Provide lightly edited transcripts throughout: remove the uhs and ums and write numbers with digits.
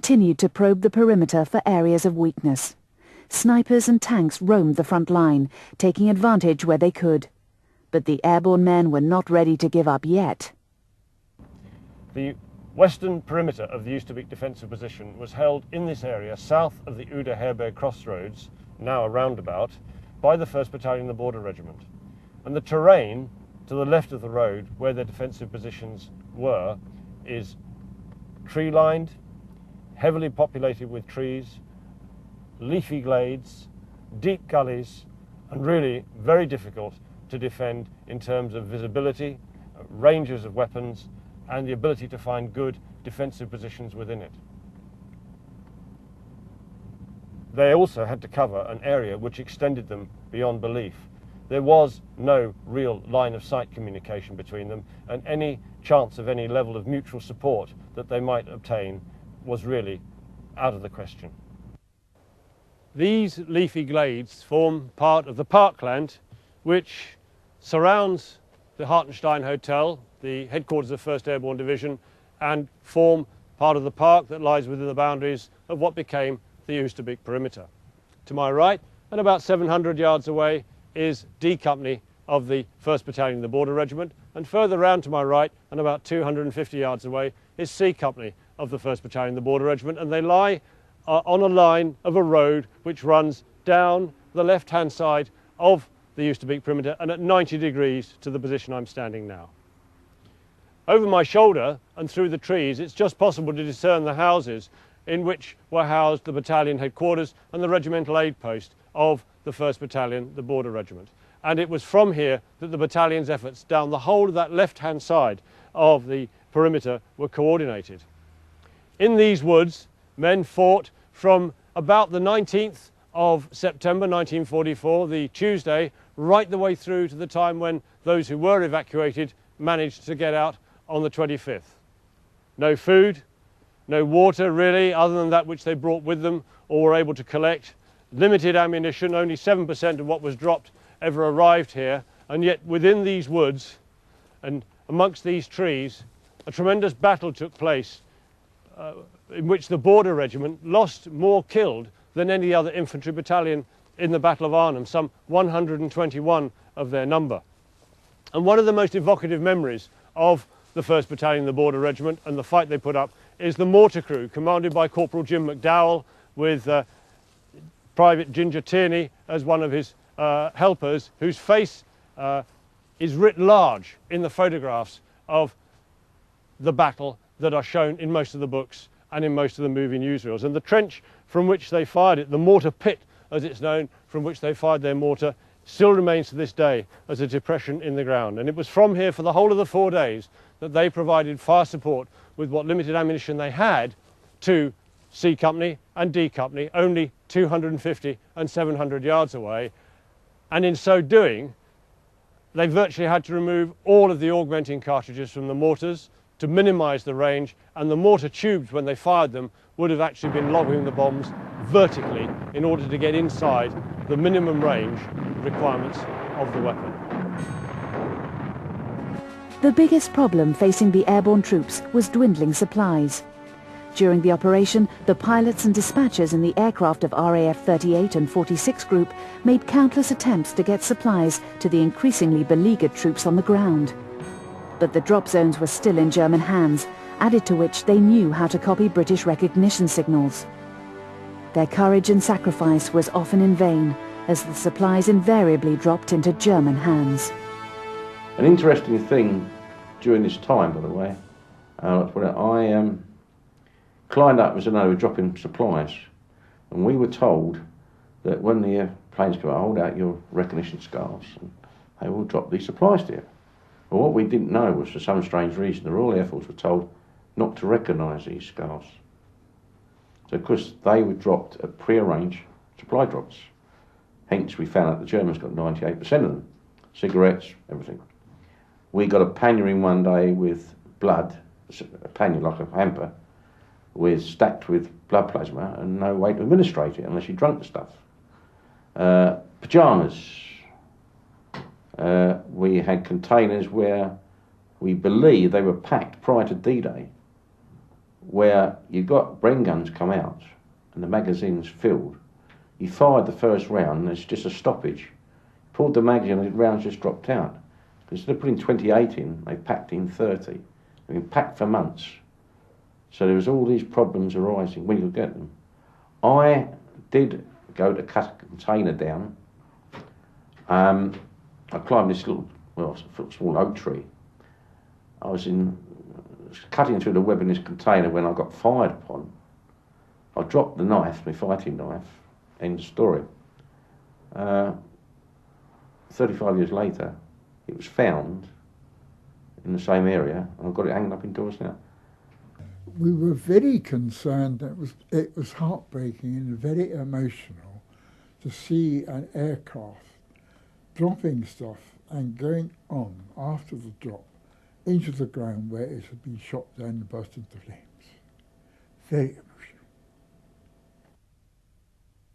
continued to probe the perimeter for areas of weakness. Snipers and tanks roamed the front line, taking advantage where they could. But the airborne men were not ready to give up yet. The western perimeter of the Oosterbeek defensive position was held in this area south of the Oude-Herberg crossroads, now a roundabout, by the 1st Battalion, the Border Regiment. And the terrain to the left of the road, where their defensive positions were, is tree-lined, heavily populated with trees, leafy glades, deep gullies, and really very difficult to defend in terms of visibility, ranges of weapons, and the ability to find good defensive positions within it. They also had to cover an area which extended them beyond belief. There was no real line of sight communication between them, and any chance of any level of mutual support that they might obtain was really out of the question. These leafy glades form part of the parkland which surrounds the Hartenstein Hotel, the headquarters of 1st Airborne Division, and form part of the park that lies within the boundaries of what became the Oosterbeek perimeter. To my right, and about 700 yards away, is D Company of the 1st Battalion, the Border Regiment, and further round to my right, and about 250 yards away, is C Company of the 1st Battalion, the Border Regiment, and they lie on a line of a road which runs down the left-hand side of the Oosterbeek perimeter and at 90 degrees to the position I'm standing now. Over my shoulder and through the trees, it's just possible to discern the houses in which were housed the battalion headquarters and the regimental aid post of the 1st Battalion, the Border Regiment. And it was from here that the battalion's efforts down the whole of that left-hand side of the perimeter were coordinated. In these woods, men fought from about the 19th of September 1944, the Tuesday, right the way through to the time when those who were evacuated managed to get out on the 25th. No food, no water really, other than that which they brought with them or were able to collect. Limited ammunition, only 7% of what was dropped ever arrived here, and yet within these woods and amongst these trees, a tremendous battle took place in which the Border Regiment lost more killed than any other infantry battalion in the Battle of Arnhem, some 121 of their number. And one of the most evocative memories of the 1st Battalion, the Border Regiment, and the fight they put up is the mortar crew, commanded by Corporal Jim McDowell, with Private Ginger Tierney as one of his helpers, whose face is writ large in the photographs of the battle that are shown in most of the books and in most of the movie newsreels. And the trench from which they fired it, the mortar pit as it's known, from which they fired their mortar, still remains to this day as a depression in the ground. And it was from here for the whole of the 4 days that they provided fire support with what limited ammunition they had to C Company and D Company, only 250 and 700 yards away. And in so doing, they virtually had to remove all of the augmenting cartridges from the mortars to minimise the range, and the mortar tubes, when they fired them, would have actually been lobbing the bombs vertically in order to get inside the minimum range requirements of the weapon. The biggest problem facing the airborne troops was dwindling supplies. During the operation, the pilots and dispatchers in the aircraft of RAF 38 and 46 Group made countless attempts to get supplies to the increasingly beleaguered troops on the ground. But the drop zones were still in German hands, added to which they knew how to copy British recognition signals. Their courage and sacrifice was often in vain, as the supplies invariably dropped into German hands. An interesting thing during this time, by the way, I climbed up as I know we were dropping supplies, and we were told that when the planes come out, hold out your recognition scarves and they will drop these supplies to you. But what we didn't know was, for some strange reason, the Royal Air Force were told not to recognise these scarves. So of course they were dropped at pre-arranged supply drops. Hence we found out the Germans got 98% of them. Cigarettes, everything. We got a pannier in one day with blood, a pannier like a hamper, stacked with blood plasma, and no way to administrate it unless you drank the stuff. Pyjamas. We had containers where we believe they were packed prior to D-Day where you got Bren guns come out and the magazine's filled. He fired the first round and it's just a stoppage. Pulled the magazine and the rounds just dropped out. Instead of putting 28 in, they packed in 30. They've been packed for months. So there was all these problems arising when you could get them. I did go to cut a container down. I climbed this little, well, small oak tree. I was cutting through the web in this container when I got fired upon. I dropped the knife, my fighting knife, end of story. 35 years later, it was found in the same area, and I've got it hanging up indoors now. We were very concerned. It was heartbreaking and very emotional to see an aircraft dropping stuff and going on after the drop into the ground where it had been shot down and burst into flames. Very emotional.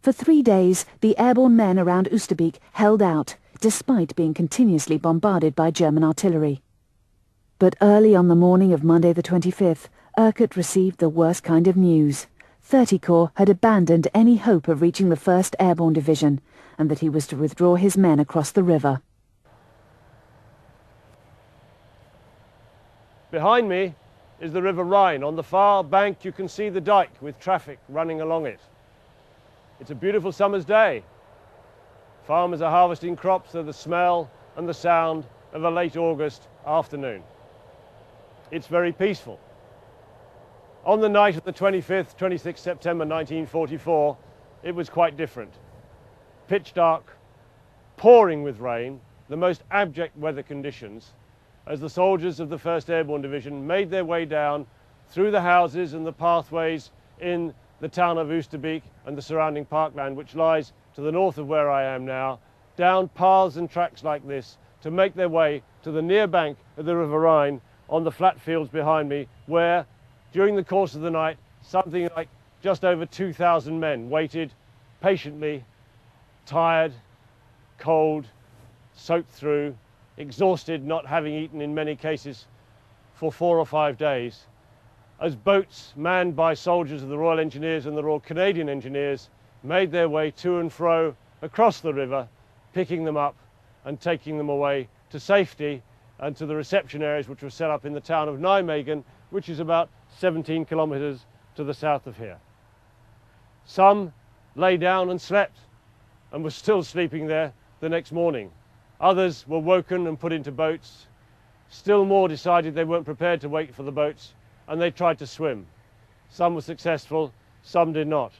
For 3 days, the airborne men around Oosterbeek held out, despite being continuously bombarded by German artillery. But early on the morning of Monday the 25th, Urquhart received the worst kind of news. 30 Corps had abandoned any hope of reaching the 1st Airborne Division, and that he was to withdraw his men across the river. Behind me is the River Rhine. On the far bank you can see the dike with traffic running along it. It's a beautiful summer's day. Farmers are harvesting crops to the smell and the sound of a late August afternoon. It's very peaceful. On the night of the 25th, 26th September 1944, it was quite different. Pitch dark, pouring with rain, the most abject weather conditions, as the soldiers of the 1st Airborne Division made their way down through the houses and the pathways in the town of Oosterbeek and the surrounding parkland, which lies to the north of where I am now, down paths and tracks like this to make their way to the near bank of the River Rhine on the flat fields behind me, where during the course of the night something like just over 2,000 men waited patiently, tired, cold, soaked through, exhausted, not having eaten in many cases for 4 or 5 days, as boats manned by soldiers of the Royal Engineers and the Royal Canadian Engineers made their way to and fro across the river, picking them up and taking them away to safety and to the reception areas which were set up in the town of Nijmegen, which is about 17 kilometers to the south of here. Some lay down and slept and were still sleeping there the next morning. Others were woken and put into boats. Still more decided they weren't prepared to wait for the boats, and they tried to swim. Some were successful, some did not.